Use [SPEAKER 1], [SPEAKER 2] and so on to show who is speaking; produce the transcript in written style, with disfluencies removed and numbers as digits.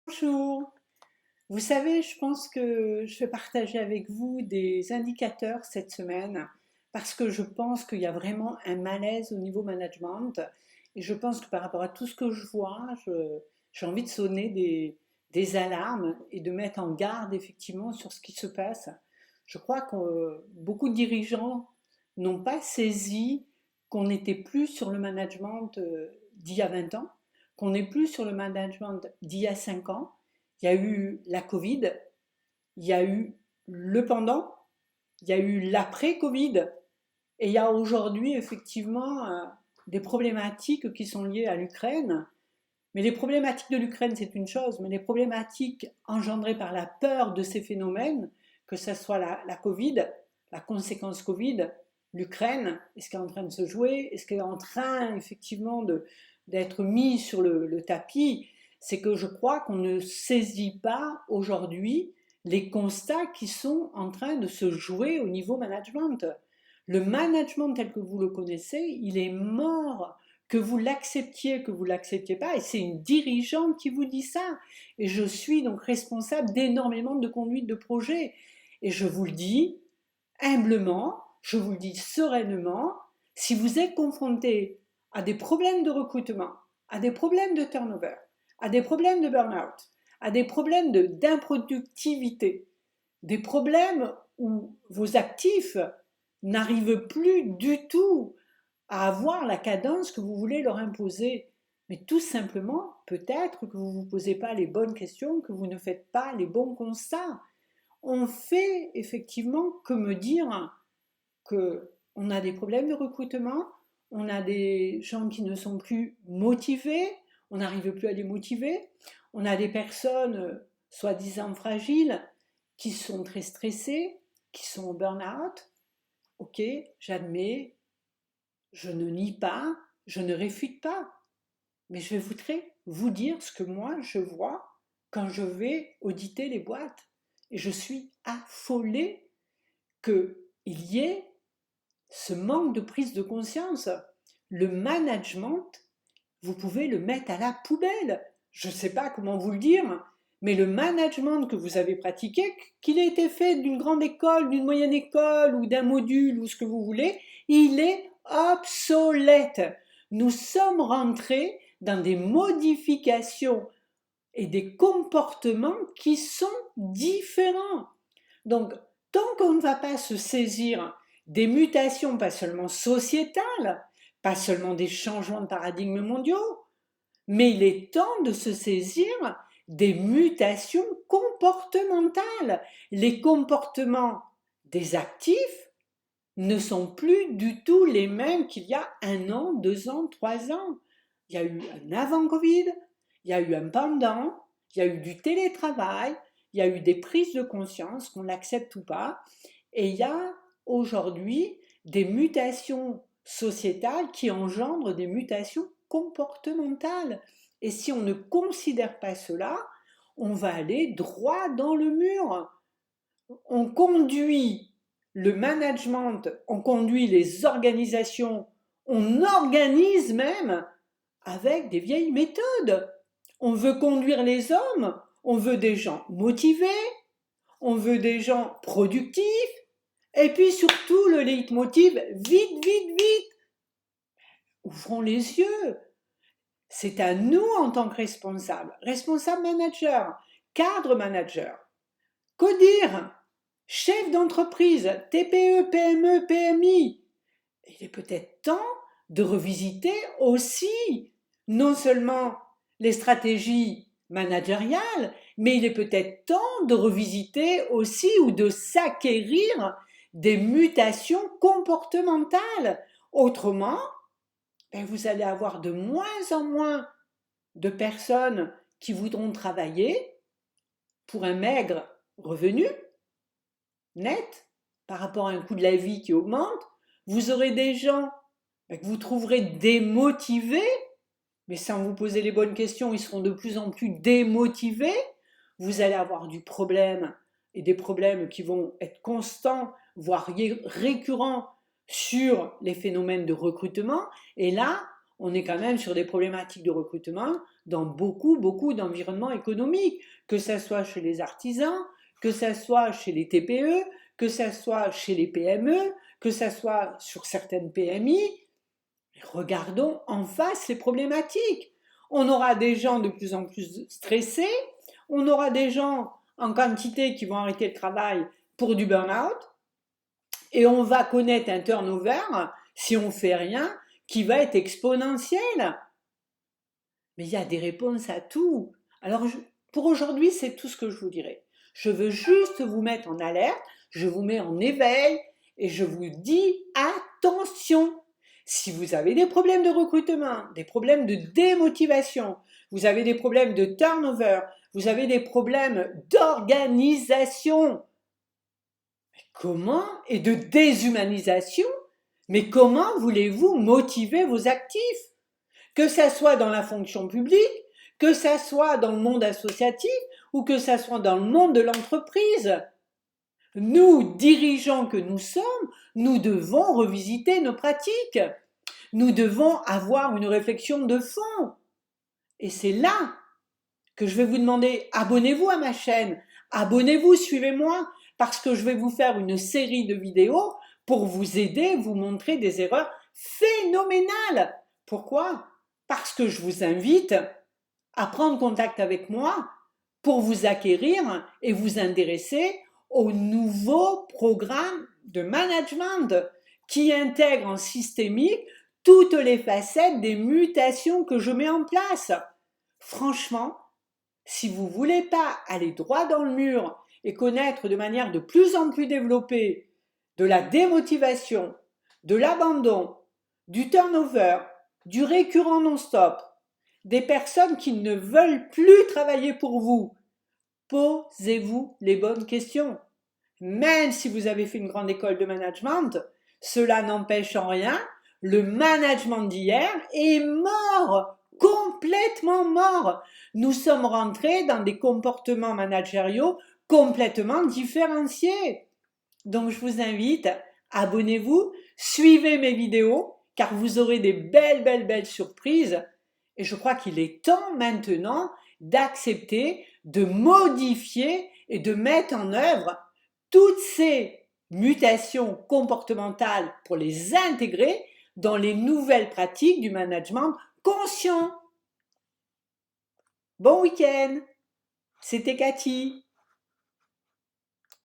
[SPEAKER 1] Bonjour. Vous savez, je pense que je vais partager avec vous des indicateurs cette semaine parce que je pense qu'il y a vraiment un malaise au niveau management et je pense que par rapport à tout ce que je vois, j'ai envie de sonner des alarmes et de mettre en garde effectivement sur ce qui se passe. Je crois que beaucoup de dirigeants n'ont pas saisi qu'on n'était plus sur le management d'il y a 20 ans, qu'on n'est plus sur le management d'il y a 5 ans. Il y a eu la Covid, il y a eu le pendant, il y a eu l'après-Covid, et il y a aujourd'hui effectivement des problématiques qui sont liées à l'Ukraine. Mais les problématiques de l'Ukraine, c'est une chose, mais les problématiques engendrées par la peur de ces phénomènes, que ce soit la Covid, la conséquence Covid, l'Ukraine, est-ce qu'elle est en train de se jouer, est-ce qu'elle est en train effectivement d'être mis sur le tapis, c'est que je crois qu'on ne saisit pas aujourd'hui les constats qui sont en train de se jouer au niveau management. Le management tel que vous le connaissez, il est mort, que vous l'acceptiez, que vous ne l'acceptiez pas, et c'est une dirigeante qui vous dit ça. Et je suis donc responsable d'énormément de conduite de projet. Et je vous le dis humblement, je vous le dis sereinement, si vous êtes confronté à des problèmes de recrutement, à des problèmes de turnover, à des problèmes de burn-out, à des problèmes d'improductivité, des problèmes où vos actifs n'arrivent plus du tout à avoir la cadence que vous voulez leur imposer. Mais tout simplement, peut-être que vous ne vous posez pas les bonnes questions, que vous ne faites pas les bons constats. On fait effectivement que me dire qu'on a des problèmes de recrutement, on a des gens qui ne sont plus motivés, on n'arrive plus à les motiver, on a des personnes soi-disant fragiles qui sont très stressées, qui sont au burn-out. Ok, j'admets, je ne nie pas, je ne réfute pas, mais je vais vous dire ce que moi je vois quand je vais auditer les boîtes. Et je suis affolée qu'il y ait ce manque de prise de conscience. Le management, vous pouvez le mettre à la poubelle. Je ne sais pas comment vous le dire, mais le management que vous avez pratiqué, qu'il ait été fait d'une grande école, d'une moyenne école ou d'un module ou ce que vous voulez, il est obsolète. Nous sommes rentrés dans des modifications et des comportements qui sont différents. Donc, tant qu'on ne va pas se saisir des mutations, pas seulement sociétales, pas seulement des changements de paradigmes mondiaux, mais il est temps de se saisir des mutations comportementales. Les comportements des actifs ne sont plus du tout les mêmes qu'il y a 1 an, 2 ans, 3 ans. Il y a eu un avant Covid, il y a eu un pendant, il y a eu du télétravail, il y a eu des prises de conscience, qu'on l'accepte ou pas, et il y a aujourd'hui des mutations sociétales qui engendrent des mutations comportementales. Et si on ne considère pas cela, on va aller droit dans le mur. On conduit le management, on conduit les organisations, on organise même avec des vieilles méthodes. On veut conduire les hommes, on veut des gens motivés, on veut des gens productifs, et puis surtout le leitmotiv, vite, vite, vite, ouvrons les yeux. C'est à nous en tant que responsables, responsables managers, cadres managers, codir, chef d'entreprise, TPE, PME, PMI. Il est peut-être temps de revisiter aussi non seulement les stratégies managériales, mais il est peut-être temps de revisiter aussi ou de s'acquérir des mutations comportementales. Autrement, vous allez avoir de moins en moins de personnes qui voudront travailler pour un maigre revenu net par rapport à un coût de la vie qui augmente. Vous aurez des gens que vous trouverez démotivés, mais sans vous poser les bonnes questions, ils seront de plus en plus démotivés. Vous allez avoir du problème et des problèmes qui vont être constants, voire récurrents sur les phénomènes de recrutement. Et là, on est quand même sur des problématiques de recrutement dans beaucoup, beaucoup d'environnements économiques, que ce soit chez les artisans, que ce soit chez les TPE, que ce soit chez les PME, que ce soit sur certaines PMI. Regardons en face les problématiques. On aura des gens de plus en plus stressés, on aura des gens en quantité qui vont arrêter le travail pour du burn-out, et on va connaître un turnover, si on ne fait rien, qui va être exponentiel. Mais il y a des réponses à tout. Alors, pour aujourd'hui, c'est tout ce que je vous dirai. Je veux juste vous mettre en alerte, je vous mets en éveil et je vous dis attention. Si vous avez des problèmes de recrutement, des problèmes de démotivation, vous avez des problèmes de turnover, vous avez des problèmes d'organisation, comment, et de déshumanisation, mais comment voulez-vous motiver vos actifs? Que ça soit dans la fonction publique, que ça soit dans le monde associatif ou que ça soit dans le monde de l'entreprise. Nous, dirigeants que nous sommes, nous devons revisiter nos pratiques. Nous devons avoir une réflexion de fond. Et c'est là que je vais vous demander, abonnez-vous à ma chaîne, abonnez-vous, suivez-moi, parce que je vais vous faire une série de vidéos pour vous aider, vous montrer des erreurs phénoménales. Pourquoi? Parce que je vous invite à prendre contact avec moi pour vous acquérir et vous intéresser au nouveau programme de management qui intègre en systémique toutes les facettes des mutations que je mets en place. Franchement, si vous ne voulez pas aller droit dans le mur et connaître de manière de plus en plus développée de la démotivation, de l'abandon, du turnover, du récurrent non-stop, des personnes qui ne veulent plus travailler pour vous, posez-vous les bonnes questions. Même si vous avez fait une grande école de management, cela n'empêche en rien le management d'hier est mort, complètement mort. Nous sommes rentrés dans des comportements managériaux complètement différenciés. Donc je vous invite, abonnez-vous, suivez mes vidéos, car vous aurez des belles surprises. Et je crois qu'il est temps maintenant d'accepter, de modifier et de mettre en œuvre toutes ces mutations comportementales pour les intégrer dans les nouvelles pratiques du management conscient. Bon week-end, c'était Cathy.